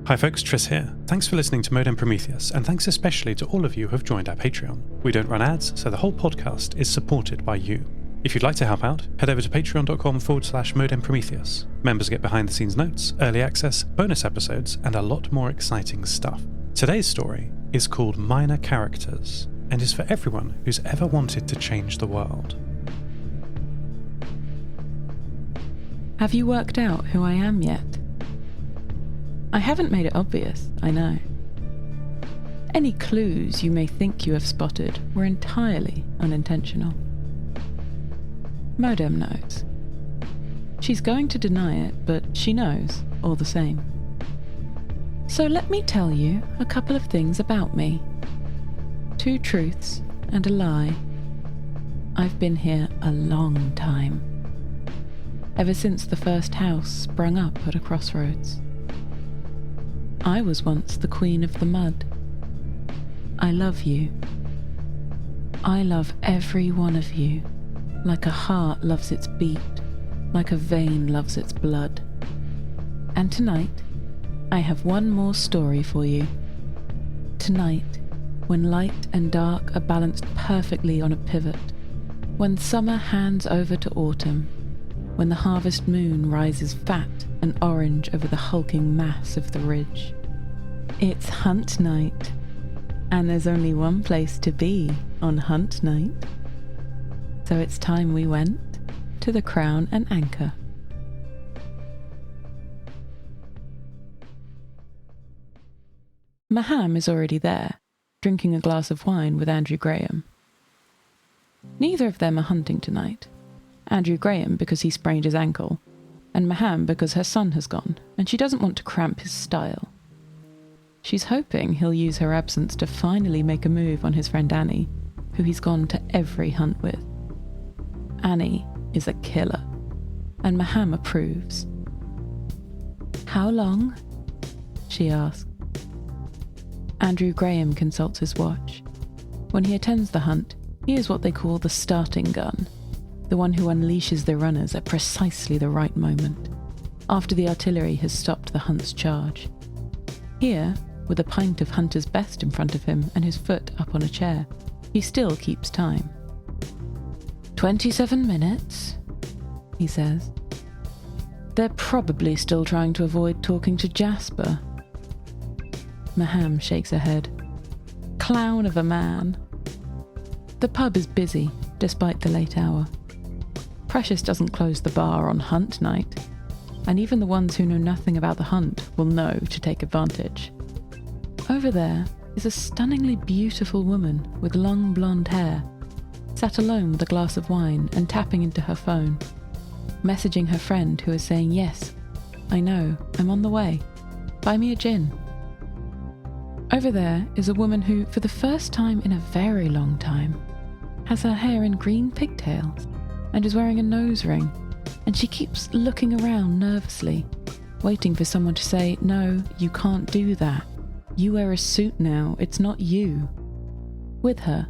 Hi folks, Tris here. Thanks for listening to Modem Prometheus, and thanks especially to all of you who have joined our Patreon. We don't run ads, so the whole podcast is supported by you. If you'd like to help out, head over to patreon.com/Modem Prometheus. Members get behind the scenes notes, early access, bonus episodes, and a lot more exciting stuff. Today's story is called Minor Characters, and is for everyone who's ever wanted to change the world. Have you worked out who I am yet? I haven't made it obvious, I know. Any clues you may think you have spotted were entirely unintentional. Modem knows. She's going to deny it, but she knows all the same. So let me tell you a couple of things about me. 2 truths and a lie. I've been here a long time. Ever since the first house sprung up at a crossroads. I was once the queen of the mud. I love you. I love every one of you, like a heart loves its beat, like a vein loves its blood. And tonight, I have one more story for you. Tonight, when light and dark are balanced perfectly on a pivot, when summer hands over to autumn, when the harvest moon rises fat and orange over the hulking mass of the ridge. It's hunt night, and there's only one place to be on hunt night. So it's time we went to the Crown and Anchor. Maham is already there, drinking a glass of wine with Andrew Graham. Neither of them are hunting tonight. Andrew Graham because he sprained his ankle, and Maham because her son has gone, and she doesn't want to cramp his style. She's hoping he'll use her absence to finally make a move on his friend Annie, who he's gone to every hunt with. Annie is a killer, and Maham approves. "How long?" she asks. Andrew Graham consults his watch. When he attends the hunt, he is what they call the starting gun, the one who unleashes the runners at precisely the right moment, after the artillery has stopped the hunt's charge. Here, with a pint of Hunter's Best in front of him and his foot up on a chair, he still keeps time. 27 minutes, he says. They're probably still trying to avoid talking to Jasper. Maham shakes her head. Clown of a man. The pub is busy, despite the late hour. Precious doesn't close the bar on hunt night, and even the ones who know nothing about the hunt will know to take advantage. Over there is a stunningly beautiful woman with long blonde hair, sat alone with a glass of wine and tapping into her phone, messaging her friend who is saying, "Yes, I know, I'm on the way. Buy me a gin." Over there is a woman who, for the first time in a very long time, has her hair in green pigtails and is wearing a nose ring, and she keeps looking around nervously, waiting for someone to say, "No, you can't do that. You wear a suit now, it's not you." With her,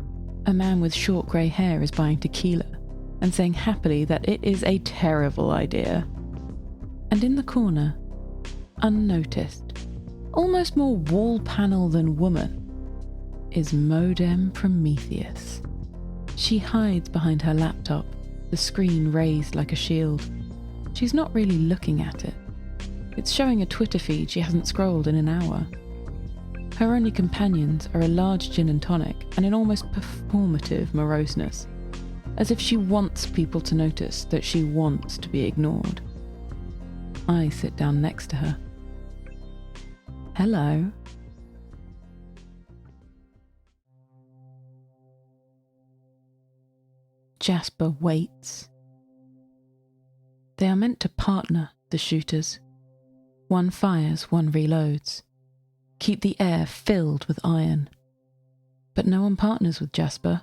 a man with short grey hair is buying tequila and saying happily that it is a terrible idea. And in the corner, unnoticed, almost more wall panel than woman, is Modem Prometheus. She hides behind her laptop, the screen raised like a shield. She's not really looking at it. It's showing a Twitter feed she hasn't scrolled in an hour. Her only companions are a large gin and tonic and an almost performative moroseness, as if she wants people to notice that she wants to be ignored. I sit down next to her. Hello. Jasper waits. They are meant to partner, the shooters. One fires, one reloads. Keep the air filled with iron. But no one partners with Jasper.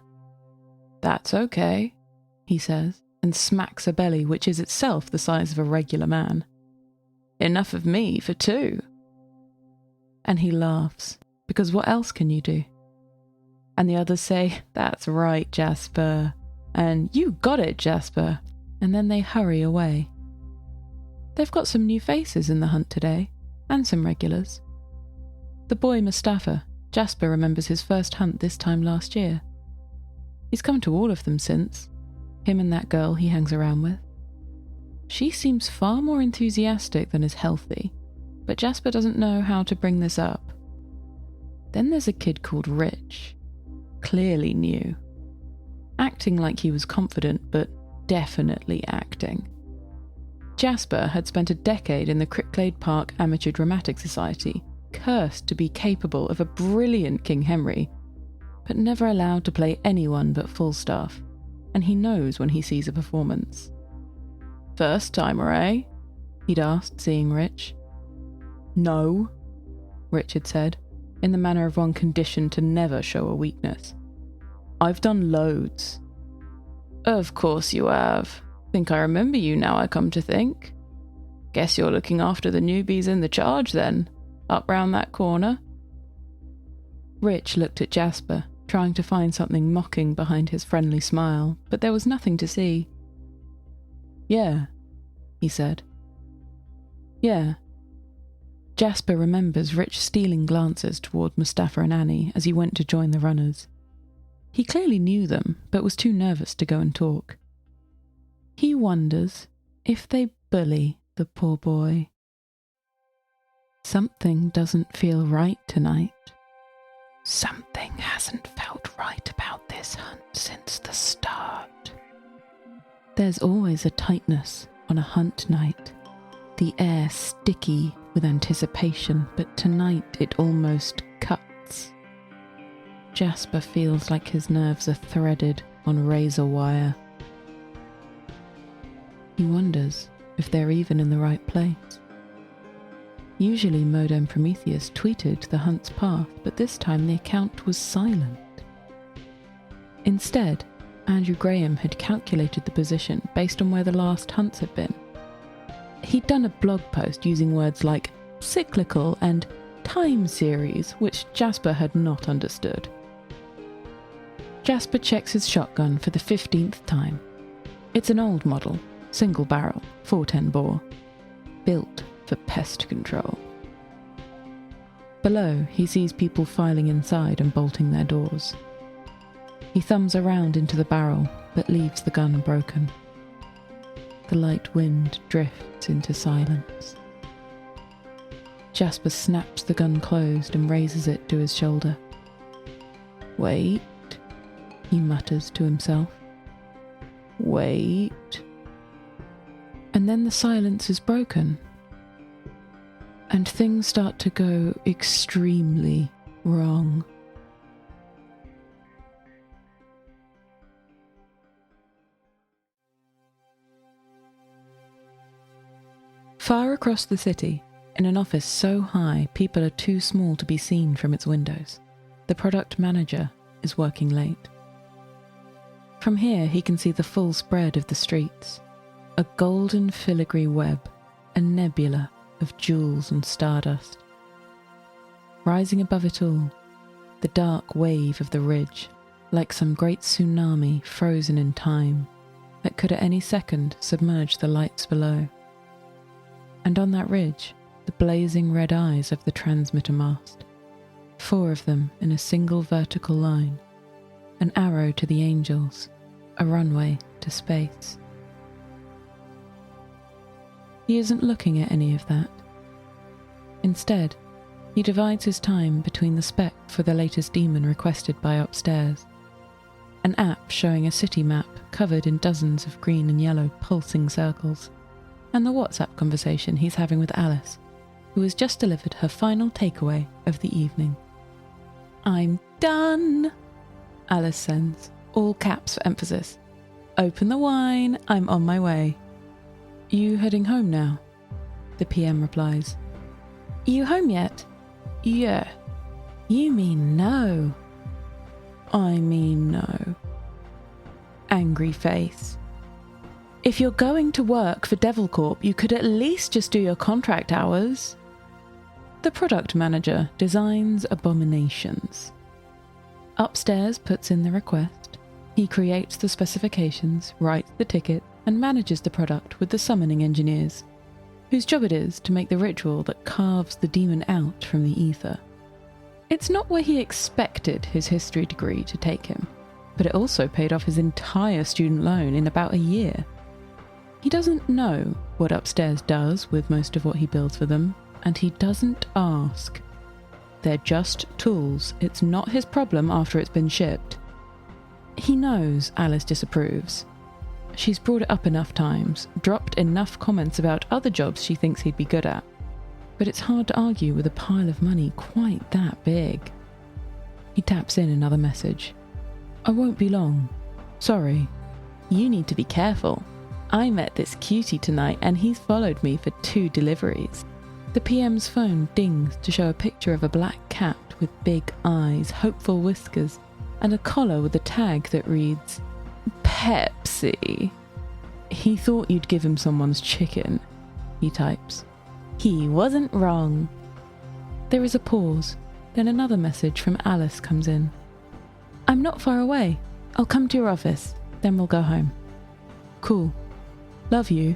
"That's okay," he says, and smacks a belly which is itself the size of a regular man. "Enough of me for 2. And he laughs, because what else can you do? And the others say, "That's right, Jasper," and "You got it, Jasper," and then they hurry away. They've got some new faces in the hunt today, and some regulars. The boy Mustafa, Jasper remembers his first hunt this time last year. He's come to all of them since, him and that girl he hangs around with. She seems far more enthusiastic than is healthy, but Jasper doesn't know how to bring this up. Then there's a kid called Rich, clearly new, acting like he was confident, but definitely acting. Jasper had spent a decade in the Cricklade Park Amateur Dramatic Society, cursed to be capable of a brilliant King Henry, but never allowed to play anyone but Falstaff, and he knows when he sees a performance. "First timer, eh?" he'd asked, seeing Rich. "No," Richard said, in the manner of one conditioned to never show a weakness. "I've done loads." "Of course you have. Think I remember you now I come to think. Guess you're looking after the newbies in the charge then, up round that corner." Rich looked at Jasper, trying to find something mocking behind his friendly smile, but there was nothing to see. "Yeah," he said. "Yeah." Jasper remembers Rich stealing glances toward Mustafa and Annie as he went to join the runners. He clearly knew them, but was too nervous to go and talk. He wonders if they bully the poor boy. Something doesn't feel right tonight. Something hasn't felt right about this hunt since the start. There's always a tightness on a hunt night, the air sticky with anticipation, but tonight it almost cuts. Jasper feels like his nerves are threaded on razor wire. He wonders if they're even in the right place. Usually Modem Prometheus tweeted the hunt's path, but this time the account was silent. Instead, Andrew Graham had calculated the position based on where the last hunts had been. He'd done a blog post using words like cyclical and time series, which Jasper had not understood. Jasper checks his shotgun for the 15th time. It's an old model, single barrel, 410 bore, built for pest control. Below, he sees people filing inside and bolting their doors. He thumbs around into the barrel, but leaves the gun broken. The light wind drifts into silence. Jasper snaps the gun closed and raises it to his shoulder. "Wait," he mutters to himself. "Wait." And then the silence is broken, and things start to go extremely wrong. Far across the city, in an office so high people are too small to be seen from its windows, the product manager is working late. From here he can see the full spread of the streets, a golden filigree web, a nebula of jewels and stardust. Rising above it all, the dark wave of the ridge, like some great tsunami frozen in time, that could at any second submerge the lights below. And on that ridge, the blazing red eyes of the transmitter mast, 4 of them in a single vertical line, an arrow to the angels, a runway to space. He isn't looking at any of that. Instead, he divides his time between the spec for the latest demon requested by upstairs, an app showing a city map covered in dozens of green and yellow pulsing circles, and the WhatsApp conversation he's having with Alice, who has just delivered her final takeaway of the evening. "I'm done," Alice sends, all caps for emphasis. "Open the wine, I'm on my way." "You heading home now?" the PM replies. "You home yet?" "Yeah." "You mean no." "I mean no." Angry face. "If you're going to work for Devil Corp, you could at least just do your contract hours." The product manager designs abominations. Upstairs puts in the request. He creates the specifications, writes the ticket, and manages the product with the summoning engineers, whose job it is to make the ritual that carves the demon out from the ether. It's not where he expected his history degree to take him, but it also paid off his entire student loan in about a year. He doesn't know what Upstairs does with most of what he builds for them, and he doesn't ask. They're just tools. It's not his problem after it's been shipped. He knows Alice disapproves. She's brought it up enough times, dropped enough comments about other jobs she thinks he'd be good at. But it's hard to argue with a pile of money quite that big. He taps in another message. I won't be long. Sorry. You need to be careful. I met this cutie tonight and he's followed me for 2 deliveries. The PM's phone dings to show a picture of a black cat with big eyes, hopeful whiskers, and a collar with a tag that reads, Pepsi. He thought you'd give him someone's chicken, he types. He wasn't wrong. There is a pause, then another message from Alice comes in. I'm not far away. I'll come to your office, then we'll go home. Cool. Love you.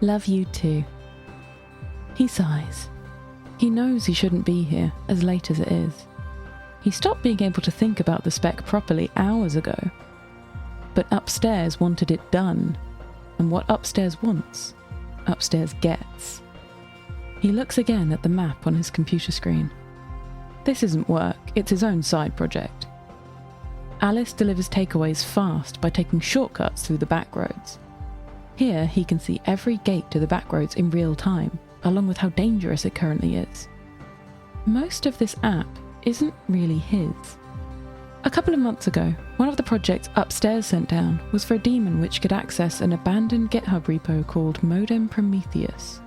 Love you too. He sighs. He knows he shouldn't be here, as late as it is. He stopped being able to think about the spec properly hours ago. But Upstairs wanted it done, and what Upstairs wants, Upstairs gets. He looks again at the map on his computer screen. This isn't work, it's his own side project. Alice delivers takeaways fast by taking shortcuts through the back roads. Here he can see every gate to the back roads in real time, along with how dangerous it currently is. Most of this app isn't really his. A couple of months ago, one of the projects Upstairs sent down was for a daemon which could access an abandoned GitHub repo called Modem Prometheus.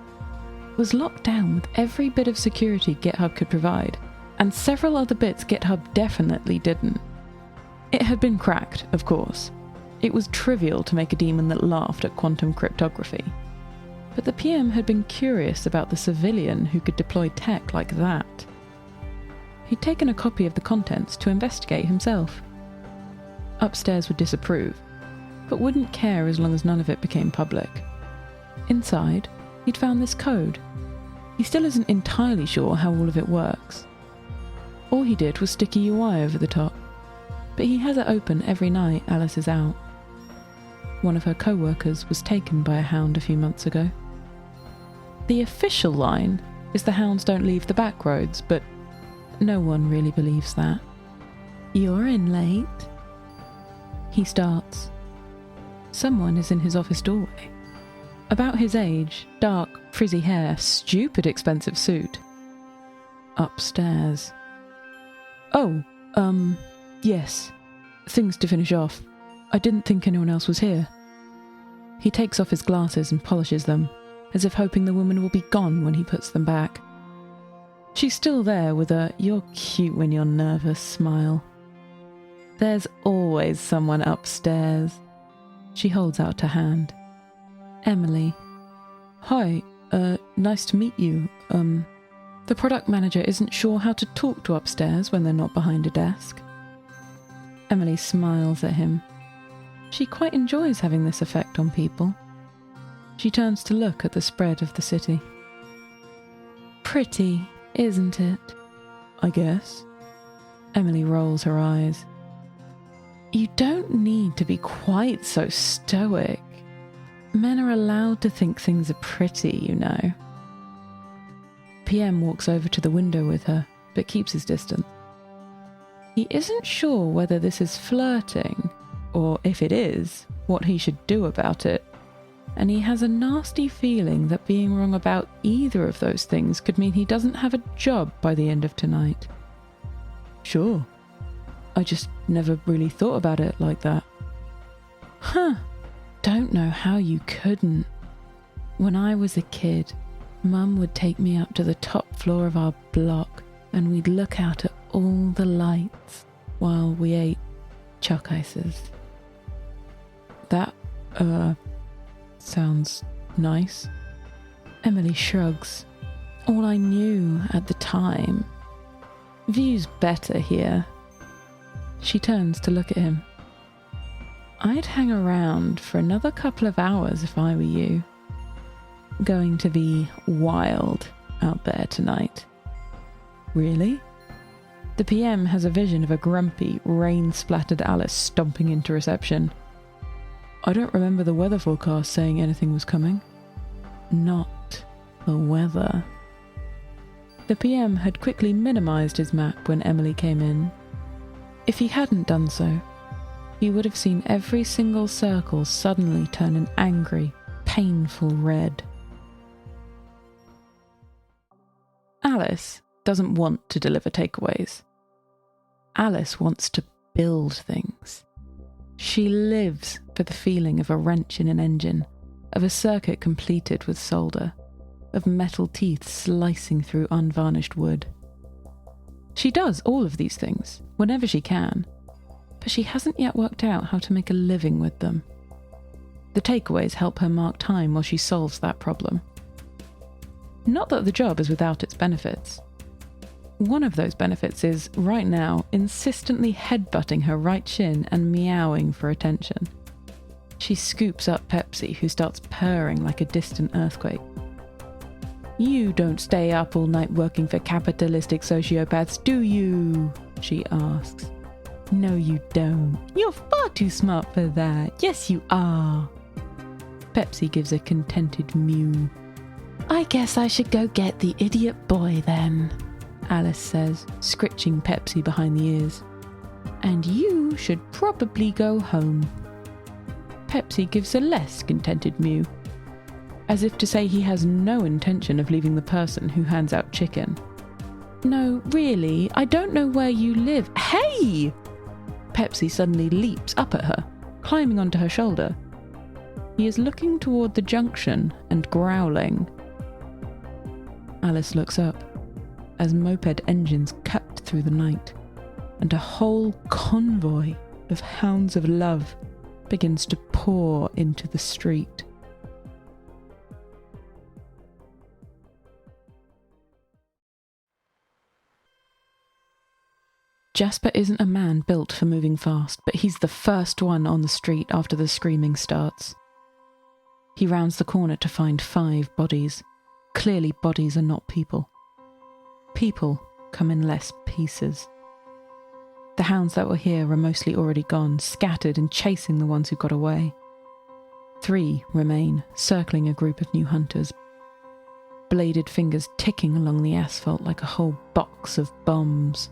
It was locked down with every bit of security GitHub could provide, and several other bits GitHub definitely didn't. It had been cracked, of course. It was trivial to make a daemon that laughed at quantum cryptography. But the PM had been curious about the civilian who could deploy tech like that. He'd taken a copy of the contents to investigate himself. Upstairs would disapprove, but wouldn't care as long as none of it became public. Inside, he'd found this code. He still isn't entirely sure how all of it works. All he did was stick a UI over the top, but he has it open every night Alice is out. One of her co-workers was taken by a hound a few months ago. The official line is the hounds don't leave the back roads, but no one really believes that. You're in late. He starts. Someone is in his office doorway. About his age, dark, frizzy hair, stupid expensive suit. Upstairs. Oh, yes. Things to finish off. I didn't think anyone else was here. He takes off his glasses and polishes them, as if hoping the woman will be gone when he puts them back. She's still there with a "you're cute when you're nervous" smile. There's always someone upstairs. She holds out her hand. Emily. Hi, nice to meet you. The product manager isn't sure how to talk to Upstairs when they're not behind a desk. Emily smiles at him. She quite enjoys having this effect on people. She turns to look at the spread of the city. Pretty, isn't it? I guess. Emily rolls her eyes. You don't need to be quite so stoic. Men are allowed to think things are pretty, you know. PM walks over to the window with her, but keeps his distance. He isn't sure whether this is flirting, or if it is, what he should do about it, and he has a nasty feeling that being wrong about either of those things could mean he doesn't have a job by the end of tonight. Sure. I just never really thought about it like that. Huh. Don't know how you couldn't. When I was a kid, Mum would take me up to the top floor of our block and we'd look out at all the lights while we ate chuck ices. That, sounds nice. Emily shrugs. All I knew at the time. View's better here. She turns to look at him. I'd hang around for another couple of hours if I were you. Going to be wild out there tonight. Really? The PM has a vision of a grumpy, rain-splattered Alice stomping into reception. I don't remember the weather forecast saying anything was coming. Not the weather. The PM had quickly minimised his map when Emily came in. If he hadn't done so, he would have seen every single circle suddenly turn an angry, painful red. Alice doesn't want to deliver takeaways. Alice wants to build things. She lives for the feeling of a wrench in an engine, of a circuit completed with solder, of metal teeth slicing through unvarnished wood. She does all of these things, whenever she can, but she hasn't yet worked out how to make a living with them. The takeaways help her mark time while she solves that problem. Not that the job is without its benefits. One of those benefits is, right now, insistently headbutting her right shin and meowing for attention. She scoops up Pepsi, who starts purring like a distant earthquake. You don't stay up all night working for capitalistic sociopaths, do you? She asks. No, you don't. You're far too smart for that. Yes, you are. Pepsi gives a contented mew. I guess I should go get the idiot boy then, Alice says, scritching Pepsi behind the ears. And you should probably go home. Pepsi gives a less contented mew, as if to say he has no intention of leaving the person who hands out chicken. No, really, I don't know where you live. Hey! Pepsi suddenly leaps up at her, climbing onto her shoulder. He is looking toward the junction and growling. Alice looks up as moped engines cut through the night, and a whole convoy of hounds of love begins to pour into the street. Jasper isn't a man built for moving fast, but he's the first one on the street after the screaming starts. He rounds the corner to find 5 bodies. Clearly bodies are not people. People come in less pieces. The hounds that were here are mostly already gone, scattered and chasing the ones who got away. 3 remain, circling a group of new hunters, bladed fingers ticking along the asphalt like a whole box of bombs.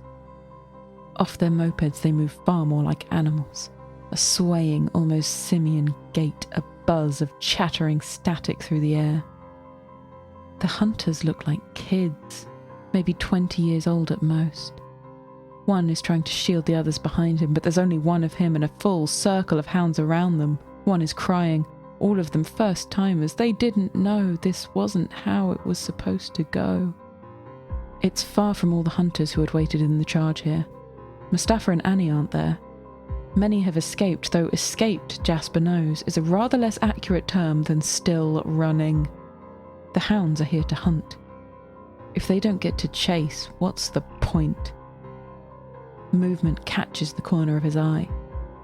Off their mopeds they move far more like animals, a swaying, almost simian gait, a buzz of chattering static through the air. The hunters look like kids, maybe 20 years old at most. One is trying to shield the others behind him, but there's only one of him and a full circle of hounds around them. One is crying, all of them first-timers. They didn't know this wasn't how it was supposed to go. It's far from all the hunters who had waited in the charge here. Mustafa and Annie aren't there. Many have escaped, though escaped, Jasper knows, is a rather less accurate term than still running. The hounds are here to hunt. If they don't get to chase, what's the point? Movement catches the corner of his eye.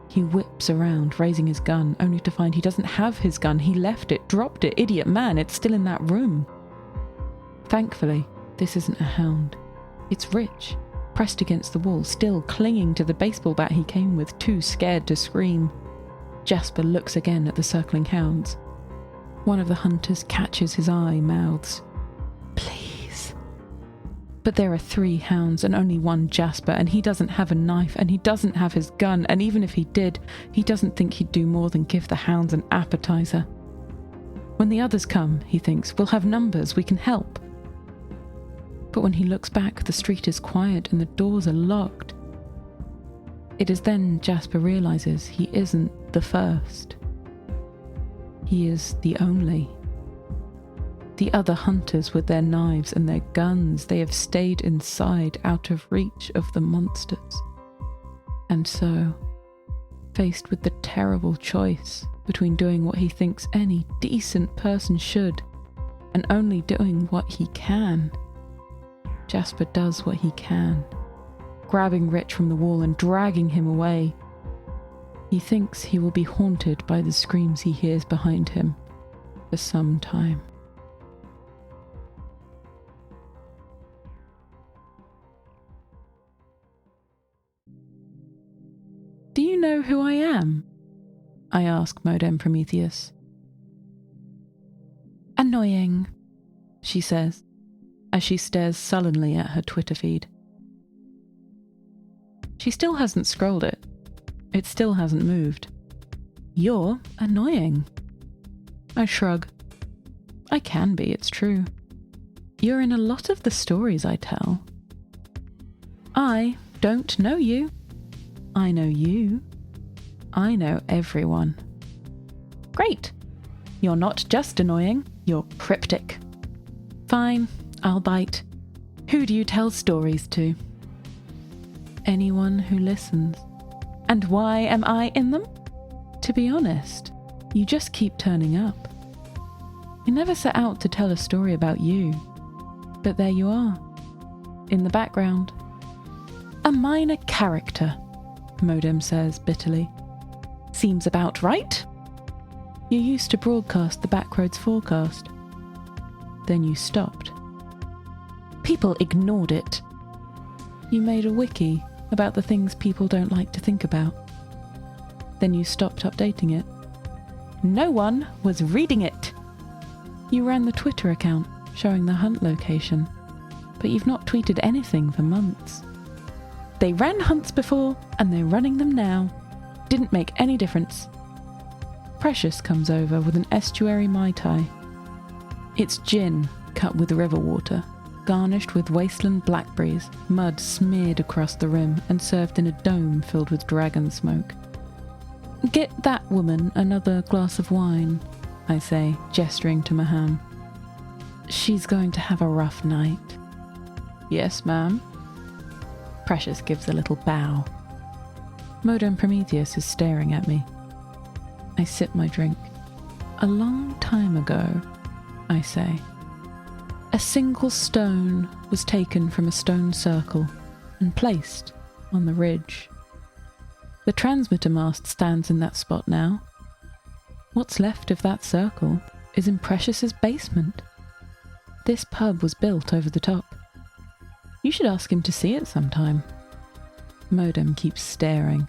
He whips around, raising his gun, only to find he doesn't have his gun. He left it, dropped it. Idiot man, it's still in that room. Thankfully, this isn't a hound. It's Rich, pressed against the wall, still clinging to the baseball bat he came with, too scared to scream. Jasper looks again at the circling hounds. One of the hunters catches his eye, mouths, "Please." But there are 3 hounds and only one Jasper, and he doesn't have a knife, and he doesn't have his gun, and even if he did, he doesn't think he'd do more than give the hounds an appetizer. When the others come, he thinks, we'll have numbers, we can help. But when he looks back, the street is quiet and the doors are locked. It is then Jasper realizes he isn't the first. He is the only. The other hunters with their knives and their guns, they have stayed inside, out of reach of the monsters. And so, faced with the terrible choice between doing what he thinks any decent person should, and only doing what he can, Jasper does what he can, grabbing Rich from the wall and dragging him away. He thinks he will be haunted by the screams he hears behind him for some time. know who I am? I ask Modem Prometheus. Annoying, she says, as she stares sullenly at her Twitter feed. She still hasn't scrolled it. It still hasn't moved. You're annoying. I shrug. I can be, it's true. You're in a lot of the stories I tell. I don't know you. I know you. I know everyone. Great. You're not just annoying, you're cryptic. Fine, I'll bite. Who do you tell stories to? Anyone who listens. And why am I in them? To be honest, you just keep turning up. You never set out to tell a story about you. But there you are, in the background. A minor character, Modem says bitterly. Seems about right. You used to broadcast the Backroads forecast. Then you stopped. People ignored it. You made a wiki about the things people don't like to think about. Then you stopped updating it. No one was reading it. You ran the Twitter account showing the hunt location, but you've not tweeted anything for months. They ran hunts before, and they're running them now. Didn't make any difference. Precious comes over with an estuary Mai Tai. It's gin cut with river water, garnished with wasteland blackberries, mud smeared across the rim and served in a dome filled with dragon smoke. Get that woman another glass of wine, I say, gesturing to Maham. She's going to have a rough night. Yes, ma'am. Precious gives a little bow. Modem Prometheus is staring at me. I sip my drink. A long time ago, I say. A single stone was taken from a stone circle and placed on the ridge. The transmitter mast stands in that spot now. What's left of that circle is in Precious's basement. This pub was built over the top. You should ask him to see it sometime. Modem keeps staring.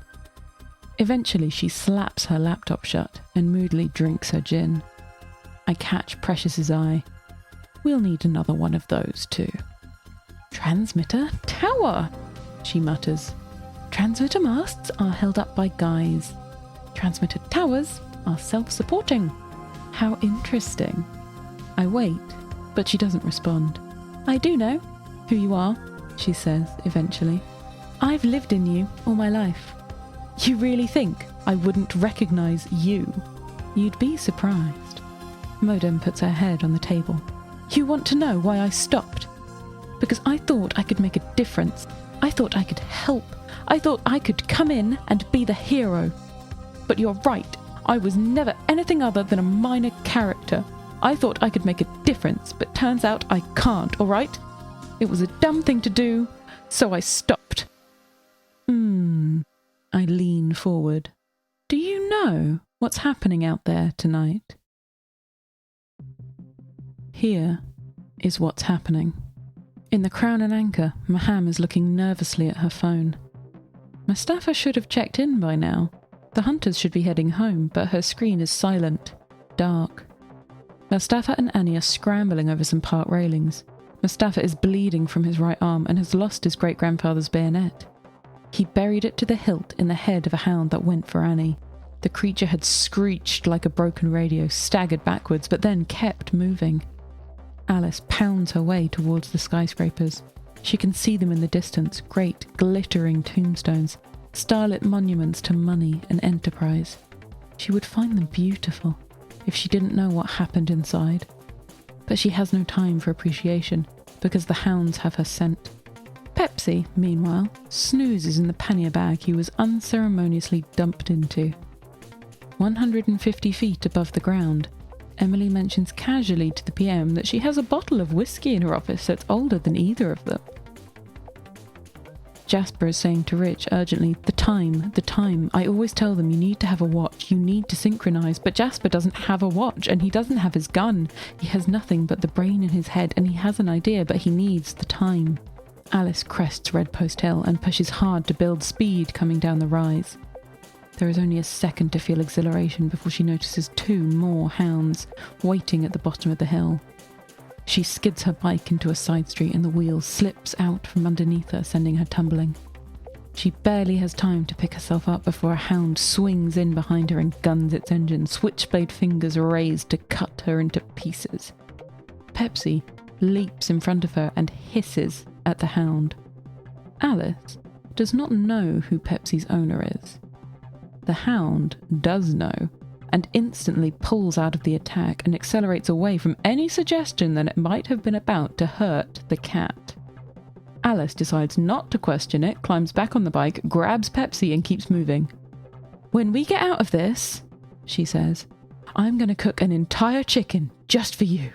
Eventually she slaps her laptop shut and moodily drinks her gin. I catch Precious's eye. We'll need another one of those too. Transmitter tower, she mutters. Transmitter masts are held up by guys. Transmitter towers are self-supporting. How interesting. I wait, but she doesn't respond. I do know who you are, she says eventually. I've lived in you all my life. You really think I wouldn't recognise you? You'd be surprised. Modem puts her head on the table. You want to know why I stopped? Because I thought I could make a difference. I thought I could help. I thought I could come in and be the hero. But you're right. I was never anything other than a minor character. I thought I could make a difference, but turns out I can't, all right? It was a dumb thing to do, so I stopped. I lean forward. Do you know what's happening out there tonight? Here is what's happening. In the Crown and Anchor, Maham is looking nervously at her phone. Mustafa should have checked in by now. The hunters should be heading home, but her screen is silent, dark. Mustafa and Annie are scrambling over some park railings. Mustafa is bleeding from his right arm and has lost his great-grandfather's bayonet. He buried it to the hilt in the head of a hound that went for Annie. The creature had screeched like a broken radio, staggered backwards, but then kept moving. Alice pounds her way towards the skyscrapers. She can see them in the distance, great, glittering tombstones, starlit monuments to money and enterprise. She would find them beautiful if she didn't know what happened inside. But she has no time for appreciation, because the hounds have her scent. Pepsi, meanwhile, snoozes in the pannier bag he was unceremoniously dumped into. 150 feet above the ground, Emily mentions casually to the PM that she has a bottle of whiskey in her office that's older than either of them. Jasper is saying to Rich urgently, the time. I always tell them you need to have a watch, you need to synchronise, but Jasper doesn't have a watch and he doesn't have his gun. He has nothing but the brain in his head and he has an idea, but he needs the time. Alice crests Red Post Hill and pushes hard to build speed coming down the rise. There is only a second to feel exhilaration before she notices 2 more hounds waiting at the bottom of the hill. She skids her bike into a side street and the wheel slips out from underneath her, sending her tumbling. She barely has time to pick herself up before a hound swings in behind her and guns its engine, switchblade fingers raised to cut her into pieces. Pepsi leaps in front of her and hisses at the hound. Alice does not know who Pepsi's owner is. The hound does know, and instantly pulls out of the attack and accelerates away from any suggestion that it might have been about to hurt the cat. Alice decides not to question it, climbs back on the bike, grabs Pepsi and keeps moving. "When we get out of this," she says, "I'm going to cook an entire chicken just for you."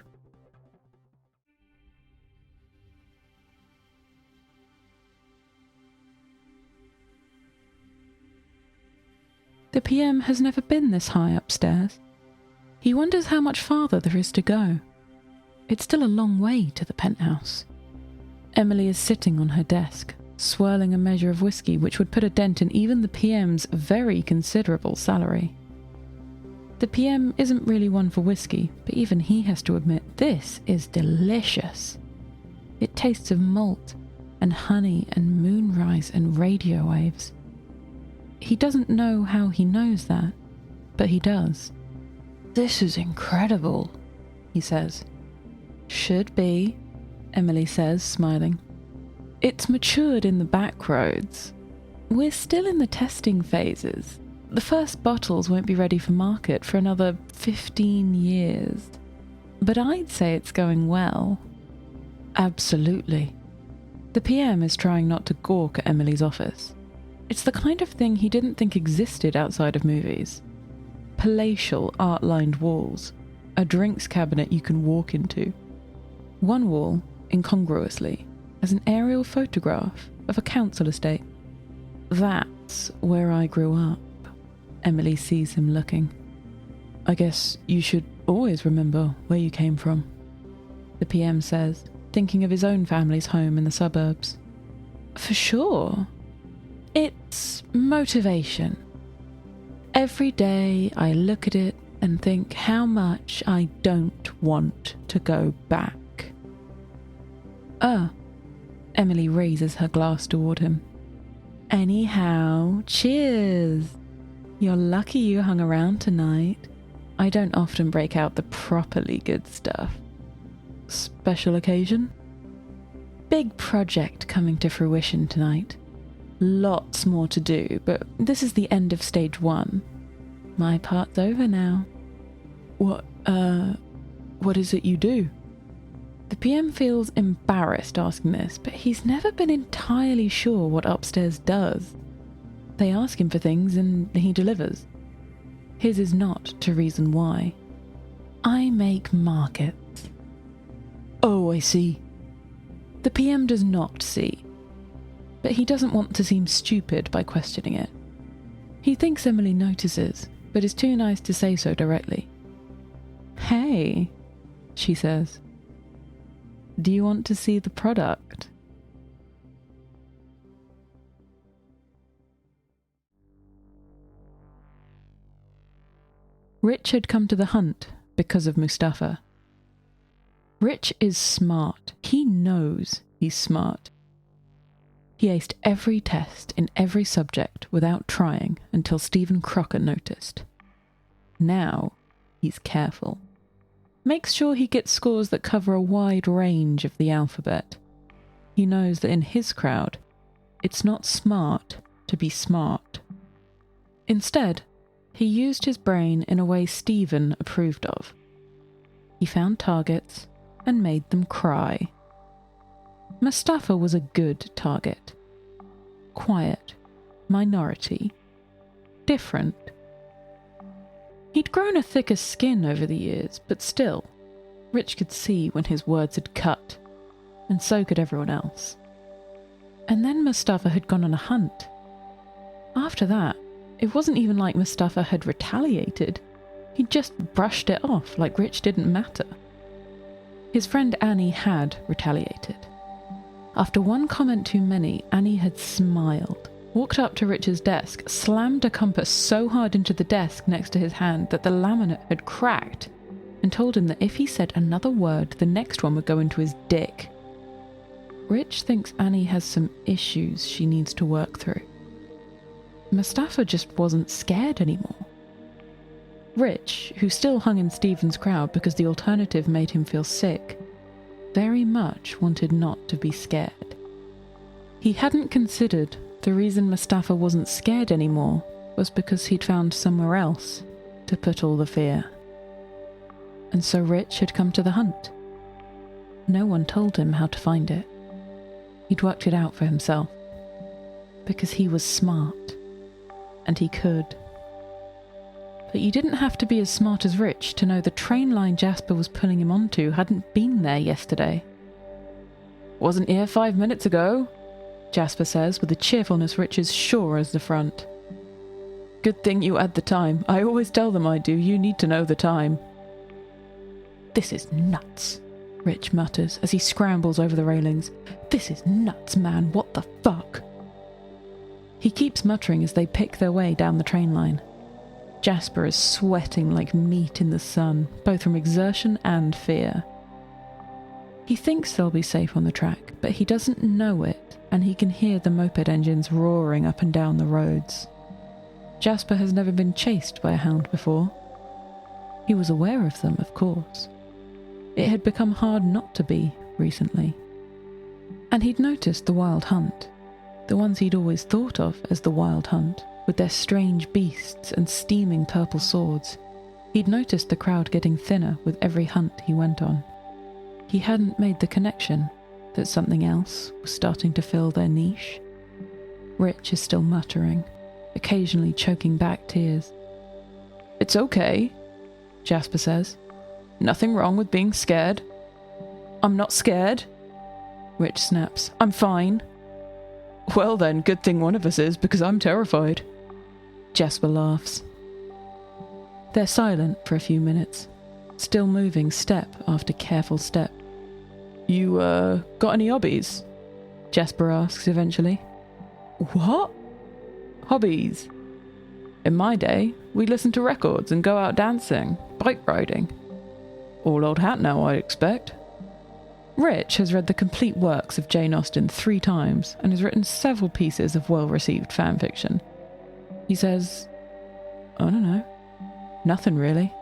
The PM has never been this high upstairs. He wonders how much farther there is to go. It's still a long way to the penthouse. Emily is sitting on her desk, swirling a measure of whiskey which would put a dent in even the PM's very considerable salary. The PM isn't really one for whiskey, but even he has to admit this is delicious. It tastes of malt and honey and moonrise and radio waves. He doesn't know how he knows that, but he does. "This is incredible," he says. "Should be," Emily says, smiling. "It's matured in the back roads. We're still in the testing phases. The first bottles won't be ready for market for another 15 years. But I'd say it's going well." "Absolutely." The PM is trying not to gawk at Emily's office. It's the kind of thing he didn't think existed outside of movies. Palatial art-lined walls, a drinks cabinet you can walk into. One wall, incongruously, has an aerial photograph of a council estate. "That's where I grew up." Emily sees him looking. "I guess you should always remember where you came from," the PM says, thinking of his own family's home in the suburbs. "For sure. It's motivation. Every day I look at it and think how much I don't want to go back." Emily raises her glass toward him. "Anyhow, cheers. You're lucky you hung around tonight. I don't often break out the properly good stuff." "Special occasion?" "Big project coming to fruition tonight. Lots more to do, but this is the end of stage 1. My part's over now." What is it you do?" The PM feels embarrassed asking this, but he's never been entirely sure what upstairs does. They ask him for things and he delivers. His is not to reason why. "I make markets." "Oh, I see." The PM does not see, but he doesn't want to seem stupid by questioning it. He thinks Emily notices, but is too nice to say so directly. "Hey," she says. "Do you want to see the product?" Rich had come to the hunt because of Mustafa. Rich is smart. He knows he's smart. He aced every test in every subject without trying until Stephen Crocker noticed. Now he's careful. Makes sure he gets scores that cover a wide range of the alphabet. He knows that in his crowd, it's not smart to be smart. Instead, he used his brain in a way Stephen approved of. He found targets and made them cry. Mustafa was a good target. Quiet, minority, different. He'd grown a thicker skin over the years, but still, Rich could see when his words had cut, and so could everyone else. And then Mustafa had gone on a hunt. After that, it wasn't even like Mustafa had retaliated. He'd just brushed it off like Rich didn't matter. His friend Annie had retaliated. After one comment too many, Annie had smiled, walked up to Rich's desk, slammed a compass so hard into the desk next to his hand that the laminate had cracked, and told him that if he said another word, the next one would go into his dick. Rich thinks Annie has some issues she needs to work through. Mustafa just wasn't scared anymore. Rich, who still hung in Stephen's crowd because the alternative made him feel sick, very much wanted not to be scared. He hadn't considered the reason Mustafa wasn't scared anymore was because he'd found somewhere else to put all the fear. And so Rich had come to the hunt. No one told him how to find it. He'd worked it out for himself. Because he was smart. And he could. But you didn't have to be as smart as Rich to know the train line Jasper was pulling him onto hadn't been there yesterday. "Wasn't here 5 minutes ago," Jasper says with a cheerfulness Rich is sure as the front. "Good thing you had the time. I always tell them I do. You need to know the time." "This is nuts," Rich mutters as he scrambles over the railings. "This is nuts, man. What the fuck?" He keeps muttering as they pick their way down the train line. Jasper is sweating like meat in the sun, both from exertion and fear. He thinks they'll be safe on the track, but he doesn't know it, and he can hear the moped engines roaring up and down the roads. Jasper has never been chased by a hound before. He was aware of them, of course. It had become hard not to be recently. And he'd noticed the wild hunt, the ones he'd always thought of as the wild hunt, with their strange beasts and steaming purple swords. He'd noticed the crowd getting thinner with every hunt he went on. He hadn't made the connection that something else was starting to fill their niche. Rich is still muttering, occasionally choking back tears. "It's okay," Jasper says. "Nothing wrong with being scared." "I'm not scared," Rich snaps. "I'm fine." "Well then, good thing one of us is, because I'm terrified." Jasper laughs. They're silent for a few minutes, still moving step after careful step. "You, got any hobbies?" Jasper asks eventually. "What?" "Hobbies. In my day, we listen to records and go out dancing, bike riding. All old hat now, I expect." Rich has read the complete works of Jane Austen 3 times and has written several pieces of well-received fanfiction. He says, "I don't know. Nothing really."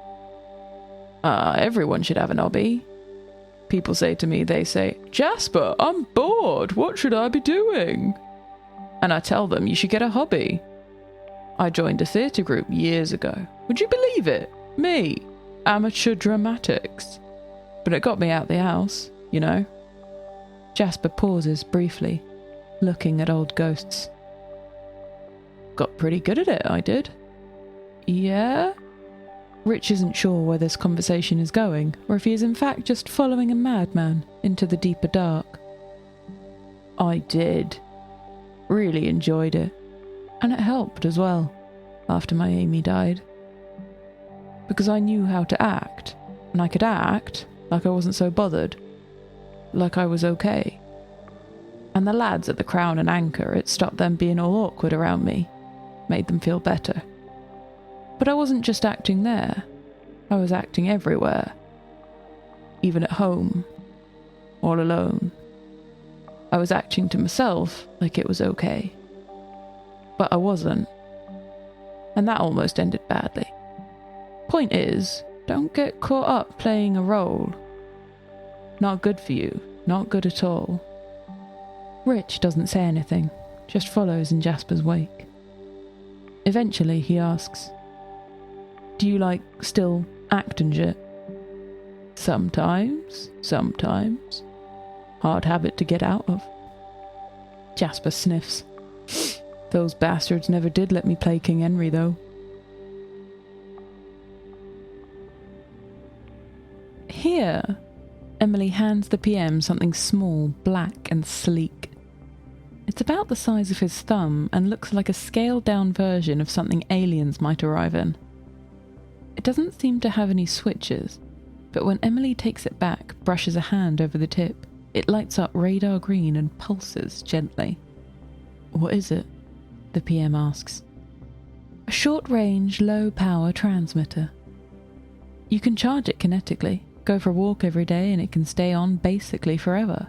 Everyone should have an hobby. People say to me, they say, "Jasper, I'm bored. What should I be doing?" And I tell them, you should get a hobby. I joined a theatre group years ago. Would you believe it? Me. Amateur dramatics. But it got me out the house, you know. Jasper pauses briefly, looking at old ghosts. "Got pretty good at it, I did." "Yeah?" Rich isn't sure where this conversation is going, or if he is in fact just following a madman into the deeper dark. "I did. Really enjoyed it. And it helped as well, after my Amy died. Because I knew how to act, and I could act like I wasn't so bothered. Like I was okay. And the lads at the Crown and Anchor, it stopped them being all awkward around me. Made them feel better. But I wasn't just acting there. I was acting everywhere. Even at home. All alone. I was acting to myself like it was okay. But I wasn't. And that almost ended badly. Point is, don't get caught up playing a role. Not good for you. Not good at all." Rich doesn't say anything, just follows in Jasper's wake. Eventually he asks, "Do you, still act and shit?" Sometimes. Hard habit to get out of." Jasper sniffs. "Those bastards never did let me play King Henry, though." Here, Emily hands the PM something small, black and sleek. It's about the size of his thumb and looks like a scaled-down version of something aliens might arrive in. It doesn't seem to have any switches, but when Emily takes it back, brushes a hand over the tip, it lights up radar green and pulses gently. "What is it?" the PM asks. A short-range, low-power transmitter. You can charge it kinetically, go for a walk every day, and it can stay on basically forever.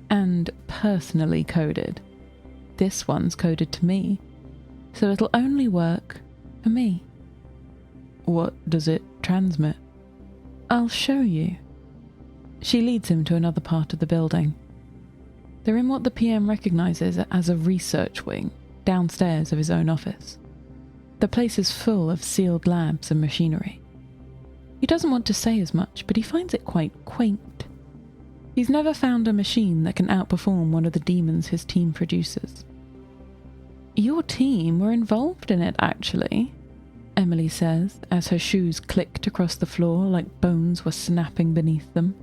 And personally coded. This one's coded to me, so it'll only work for me. What does it transmit? I'll show you. She leads him to another part of the building. They're in what the PM recognizes as a research wing, downstairs of his own office. The place is full of sealed labs and machinery. He doesn't want to say as much, but he finds it quite quaint. He's never found a machine that can outperform one of the demons his team produces. Your team were involved in it, actually, Emily says, as her shoes clicked across the floor like bones were snapping beneath them.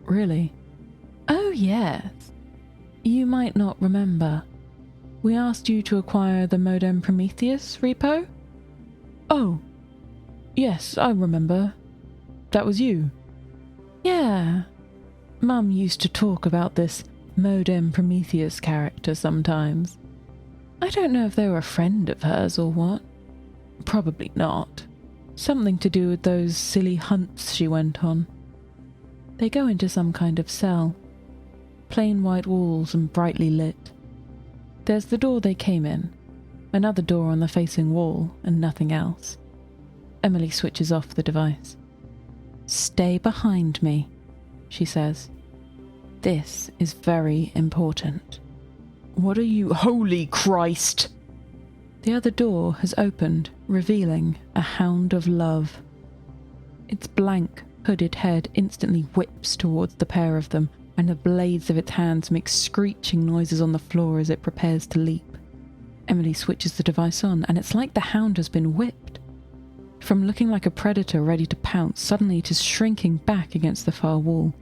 Really? Oh, yes. You might not remember. We asked you to acquire the Modem Prometheus repo? Oh. Yes, I remember. That was you. Yeah. Mum used to talk about this Modem Prometheus character sometimes. I don't know if they were a friend of hers or what. Probably not. Something to do with those silly hunts she went on. They go into some kind of cell. Plain white walls and brightly lit. There's the door they came in, another door on the facing wall, and nothing else. Emily switches off the device. Stay behind me, she says. This is very important. What are you... Holy Christ! The other door has opened, revealing a hound of love. Its blank, hooded head instantly whips towards the pair of them, and the blades of its hands make screeching noises on the floor as it prepares to leap. Emily switches the device on, and it's like the hound has been whipped. From looking like a predator ready to pounce, suddenly it is shrinking back against the far wall.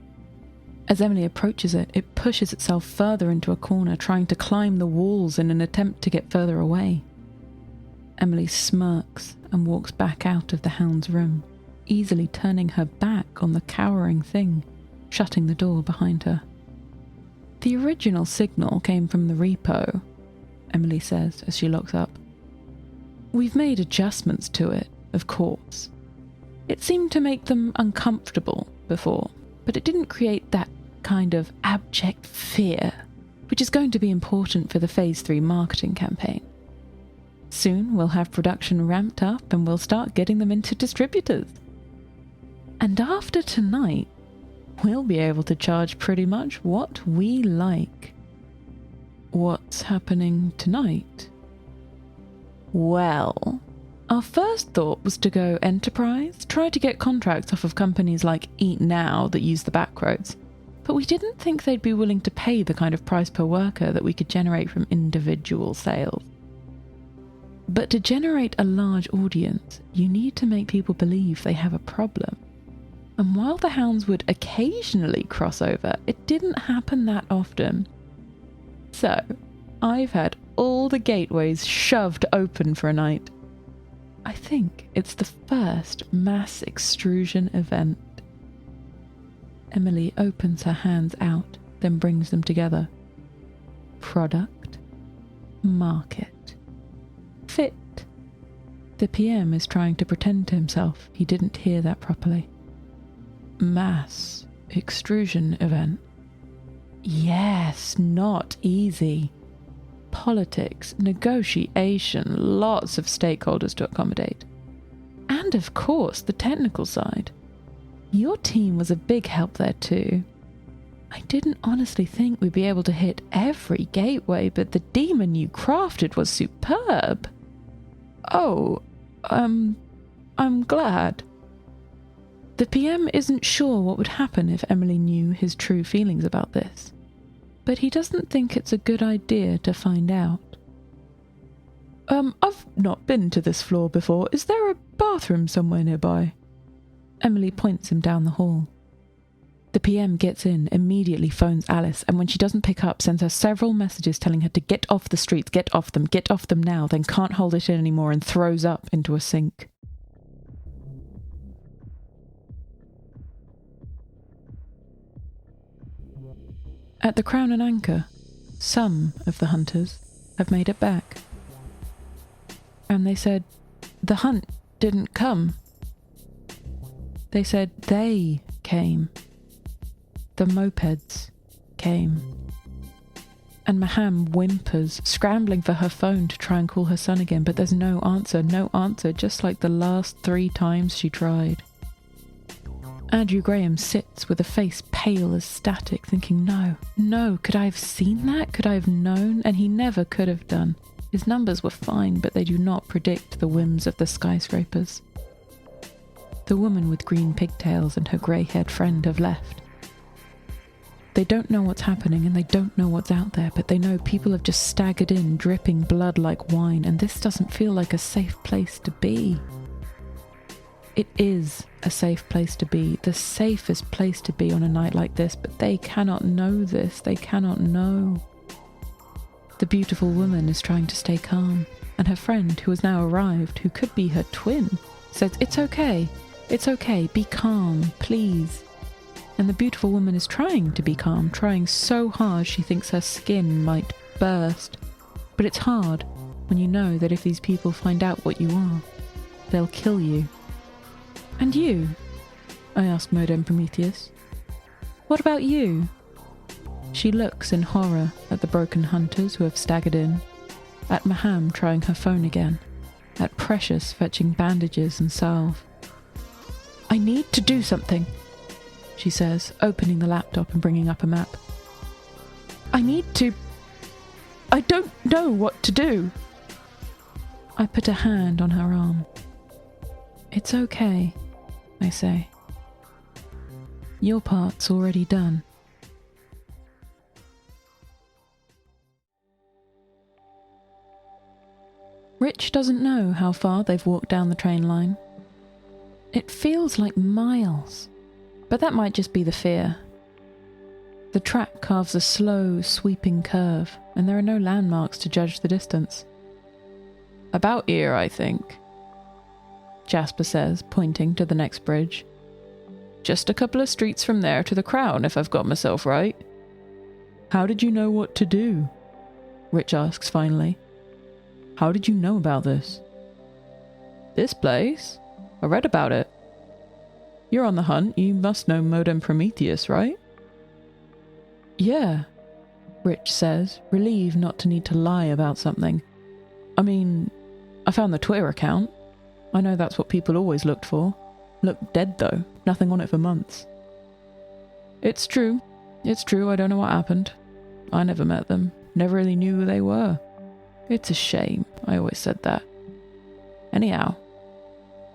As Emily approaches it, it pushes itself further into a corner, trying to climb the walls in an attempt to get further away. Emily smirks and walks back out of the hound's room, easily turning her back on the cowering thing, shutting the door behind her. The original signal came from the repo, Emily says as she locks up. We've made adjustments to it, of course. It seemed to make them uncomfortable before, but it didn't create that kind of abject fear, which is going to be important for the Phase 3 marketing campaign. Soon we'll have production ramped up and we'll start getting them into distributors. And after tonight, we'll be able to charge pretty much what we like. What's happening tonight? Well, our first thought was to go enterprise, try to get contracts off of companies like Eat Now that use the backroads, but we didn't think they'd be willing to pay the kind of price per worker that we could generate from individual sales. But to generate a large audience, you need to make people believe they have a problem. And while the hounds would occasionally cross over, it didn't happen that often. So, I've had all the gateways shoved open for a night. I think it's the first mass extrusion event. Emily opens her hands out, then brings them together. Product, market, fit. The PM is trying to pretend to himself he didn't hear that properly. Mass extrusion event. Yes, not easy. Politics, negotiation, lots of stakeholders to accommodate. And of course, the technical side. Your team was a big help there too. I didn't honestly think we'd be able to hit every gateway, but the demon you crafted was superb. Oh, I'm glad. The PM isn't sure what would happen if Emily knew his true feelings about this, but he doesn't think it's a good idea to find out. I've not been to this floor before. Is there a bathroom somewhere nearby? Emily points him down the hall. The PM gets in, immediately phones Alice, and when she doesn't pick up, sends her several messages telling her to get off the streets, get off them now, then can't hold it in anymore and throws up into a sink. At the Crown and Anchor, some of the hunters have made it back. And they said, the hunt didn't come. They said they came. The mopeds came. And Maham whimpers, scrambling for her phone to try and call her son again, but there's no answer, just like the last 3 times she tried. Andrew Graham sits with a face pale as static, thinking, no, could I have seen that? Could I have known? And he never could have done. His numbers were fine, but they do not predict the whims of the skyscrapers. The woman with green pigtails and her grey-haired friend have left. They don't know what's happening and they don't know what's out there, but they know people have just staggered in, dripping blood like wine, and this doesn't feel like a safe place to be. It is a safe place to be, the safest place to be on a night like this, but they cannot know this, they cannot know. The beautiful woman is trying to stay calm, and her friend, who has now arrived, who could be her twin, says, it's okay, be calm, please. And the beautiful woman is trying to be calm, trying so hard she thinks her skin might burst. But it's hard when you know that if these people find out what you are, they'll kill you. And you? I ask Modem Prometheus. What about you? She looks in horror at the broken hunters who have staggered in, at Maham trying her phone again, at Precious fetching bandages and salve. I need to do something, she says, opening the laptop and bringing up a map. I don't know what to do. I put a hand on her arm. It's okay, I say. Your part's already done. Rich doesn't know how far they've walked down the train line. It feels like miles, but that might just be the fear. The track carves a slow, sweeping curve, and there are no landmarks to judge the distance. About here, I think, Jasper says, pointing to the next bridge. Just a couple of streets from there to the Crown, if I've got myself right. How did you know what to do? Rich asks finally. How did you know about this? This place? I read about it. You're on the hunt, you must know Modem Prometheus, right? Yeah, Rich says, relieved not to need to lie about something. I mean, I found the Twitter account. I know that's what people always looked for. Looked dead though, nothing on it for months. It's true, I don't know what happened. I never met them, never really knew who they were. It's a shame, I always said that. Anyhow,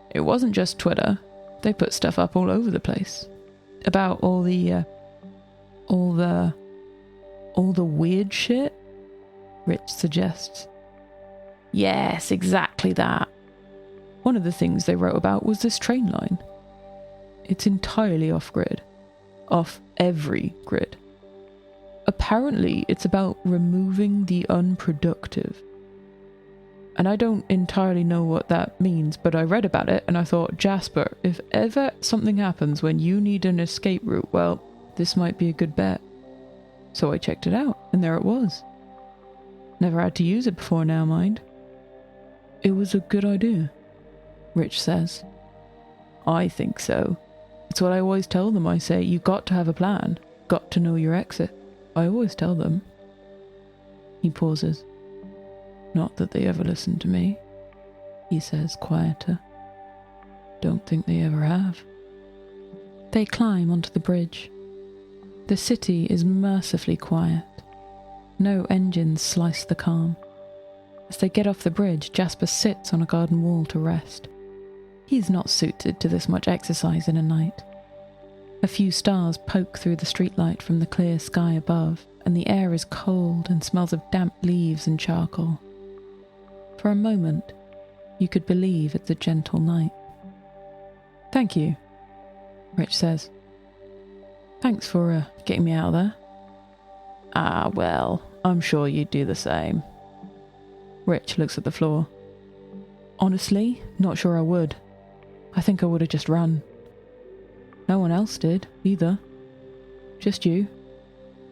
it wasn't just Twitter. They put stuff up all over the place. About all the weird shit, Rich suggests. Yes, exactly that. One of the things they wrote about was this train line. It's entirely off-grid. Off every grid. Apparently, it's about removing the unproductive. And I don't entirely know what that means, but I read about it and I thought, Jasper, if ever something happens when you need an escape route, well, this might be a good bet. So I checked it out, and there it was. Never had to use it before now, mind. It was a good idea, Rich says. I think so. It's what I always tell them. I say, you got to have a plan. Got to know your exit. I always tell them. He pauses. Not that they ever listen to me, he says, quieter. Don't think they ever have. They climb onto the bridge. The city is mercifully quiet. No engines slice the calm. As they get off the bridge, Jasper sits on a garden wall to rest. He's not suited to this much exercise in a night. A few stars poke through the streetlight from the clear sky above, and the air is cold and smells of damp leaves and charcoal. For a moment, you could believe it's a gentle night. Thank you, Rich says. Thanks for getting me out of there. Ah, well, I'm sure you'd do the same. Rich looks at the floor. Honestly, not sure I would. I think I would have just run. No one else did, either. Just you.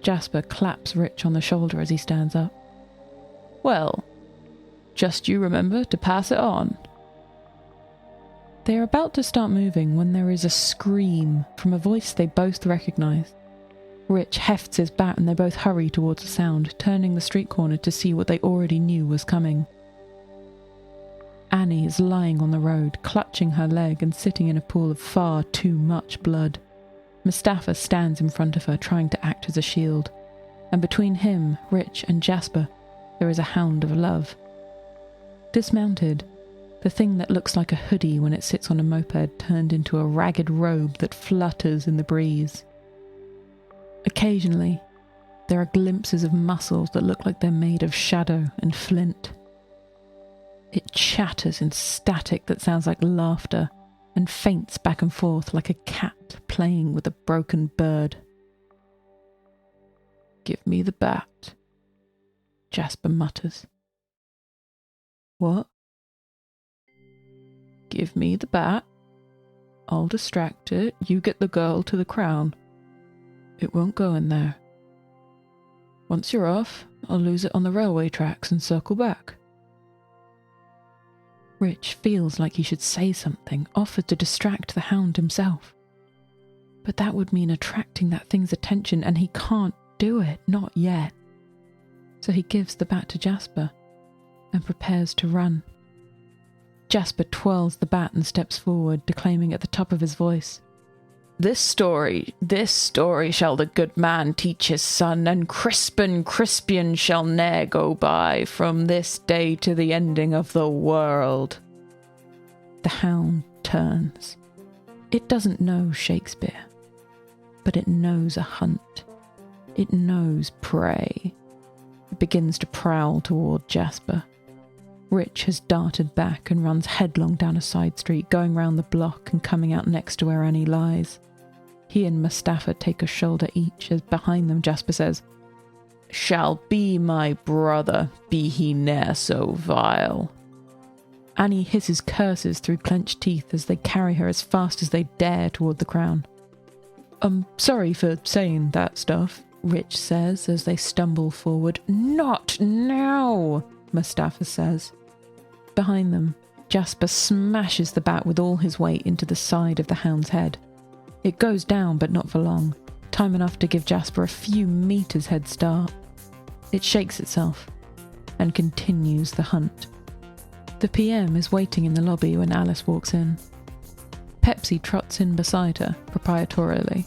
Jasper claps Rich on the shoulder as he stands up. Well, Just you remember to pass it on. They are about to start moving when there is a scream from a voice they both recognise. Rich hefts his bat and they both hurry towards the sound, turning the street corner to see what they already knew was coming. Annie is lying on the road, clutching her leg and sitting in a pool of far too much blood. Mustafa stands in front of her, trying to act as a shield, and between him, Rich and Jasper, there is a hound of love. Dismounted, the thing that looks like a hoodie when it sits on a moped turned into a ragged robe that flutters in the breeze. Occasionally, there are glimpses of muscles that look like they're made of shadow and flint. It chatters in static that sounds like laughter and faints back and forth like a cat playing with a broken bird. "Give me the bat," Jasper mutters. "What?" "Give me the bat. I'll distract it. You get the girl to the crown. It won't go in there. Once you're off, I'll lose it on the railway tracks and circle back." Rich feels like he should say something, offer to distract the hound himself. But that would mean attracting that thing's attention, and he can't do it, not yet. So he gives the bat to Jasper and prepares to run. Jasper twirls the bat and steps forward, declaiming at the top of his voice, this story shall the good man teach his son, and Crispian shall ne'er go by, from this day to the ending of the world." The hound turns. It doesn't know Shakespeare, but it knows a hunt. It knows prey. It begins to prowl toward Jasper. Rich has darted back and runs headlong down a side street, going round the block and coming out next to where Annie lies. He and Mustafa take a shoulder each as behind them Jasper says, "Shall be my brother, be he ne'er so vile." Annie hisses curses through clenched teeth as they carry her as fast as they dare toward the crown. "I'm sorry for saying that stuff," Rich says as they stumble forward. "Not now," Mustafa says. Behind them, Jasper smashes the bat with all his weight into the side of the hound's head. It goes down, but not for long, time enough to give Jasper a few meters head start. It shakes itself and continues the hunt. The PM is waiting in the lobby when Alice walks in. Pepsi trots in beside her, proprietorially.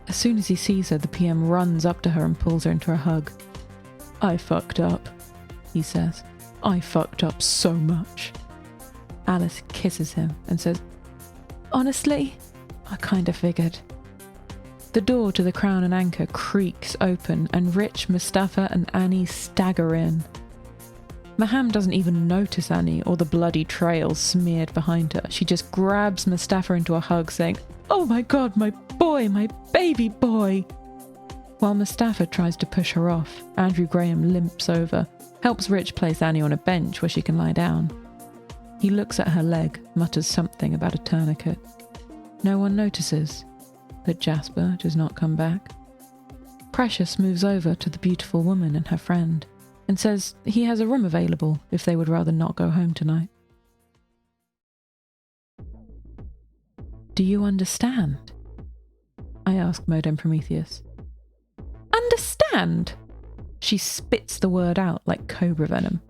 As soon as he sees her, the PM runs up to her and pulls her into a hug. "I fucked up," he says. "I fucked up so much." Alice kisses him and says, "Honestly, I kinda figured." The door to the Crown and Anchor creaks open and Rich, Mustafa and Annie stagger in. Maham doesn't even notice Annie or the bloody trail smeared behind her. She just grabs Mustafa into a hug, saying, "Oh my God, my boy, my baby boy." While Mustafa tries to push her off, Andrew Graham limps over, helps Rich place Annie on a bench where she can lie down. He looks at her leg, mutters something about a tourniquet. No one notices that Jasper does not come back. Precious moves over to the beautiful woman and her friend and says he has a room available if they would rather not go home tonight. "Do you understand?" I ask Modem Prometheus. "Understand?" She spits the word out like cobra venom.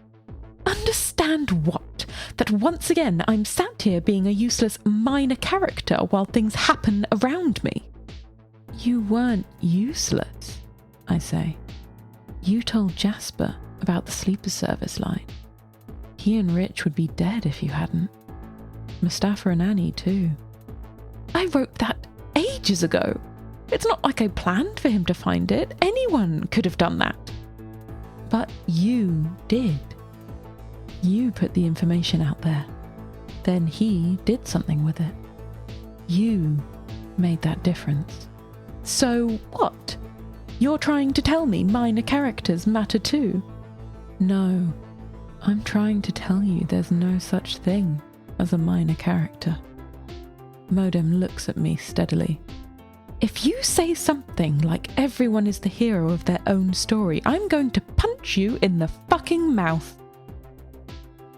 "Understand what? That once again I'm sat here being a useless minor character while things happen around me?" "You weren't useless," I say. "You told Jasper about the sleeper service line. He and Rich would be dead if you hadn't. Mustafa and Annie too." "I wrote that ages ago. It's not like I planned for him to find it. Anyone could have done that." "But you did. You put the information out there. Then he did something with it. You made that difference. So what? You're trying to tell me minor characters matter too?" "No, I'm trying to tell you there's no such thing as a minor character." Modem looks at me steadily. "If you say something like everyone is the hero of their own story, I'm going to punch you in the fucking mouth."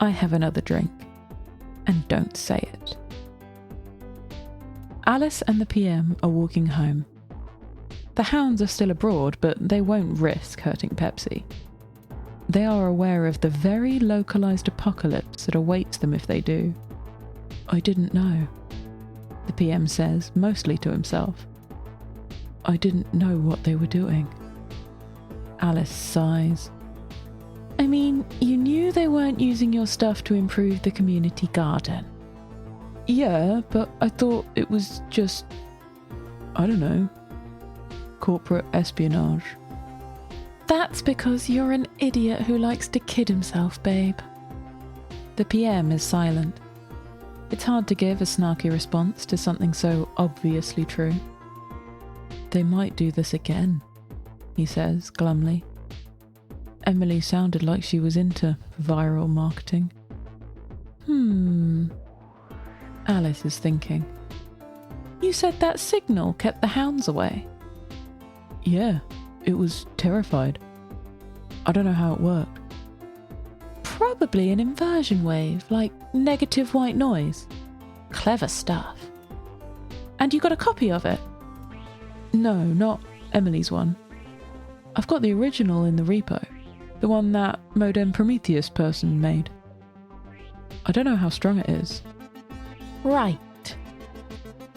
I have another drink. And don't say it. Alice and the PM are walking home. The hounds are still abroad, but they won't risk hurting Pepsi. They are aware of the very localised apocalypse that awaits them if they do. I didn't know, the PM says, mostly to himself. I didn't know what they were doing. Alice sighs. I mean, you knew they weren't using your stuff to improve the community garden. Yeah, but I thought it was just, I don't know, corporate espionage. That's because you're an idiot who likes to kid himself, babe. The PM is silent. It's hard to give a snarky response to something so obviously true. They might do this again, he says glumly. Emily sounded like she was into viral marketing. Alice is thinking. You said that signal kept the hounds away. Yeah, it was terrified. I don't know how it worked. Probably an inversion wave, like negative white noise. Clever stuff. And you got a copy of it? No, not Emily's one. I've got the original in the repo. The one that Modem Prometheus person made. I don't know how strong it is. Right.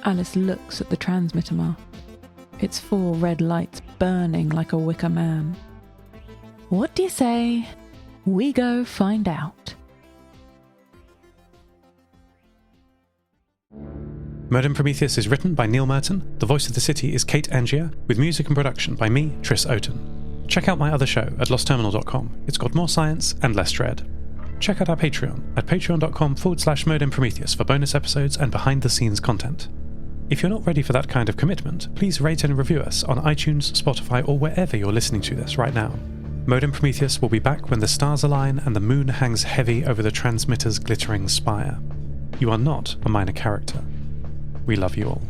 Alice looks at the transmitter mast. Its 4 red lights burning like a wicker man. What do you say? We go find out. Modem Prometheus is written by Neil Murton. The voice of the city is Kate Angier, with music and production by me, Tris Oaten. Check out my other show at lostterminal.com. It's got more science and less dread. Check out our Patreon at patreon.com/Modem Prometheus for bonus episodes and behind-the-scenes content. If you're not ready for that kind of commitment, please rate and review us on iTunes, Spotify, or wherever you're listening to this right now. Modem Prometheus will be back when the stars align and the moon hangs heavy over the transmitter's glittering spire. You are not a minor character. We love you all.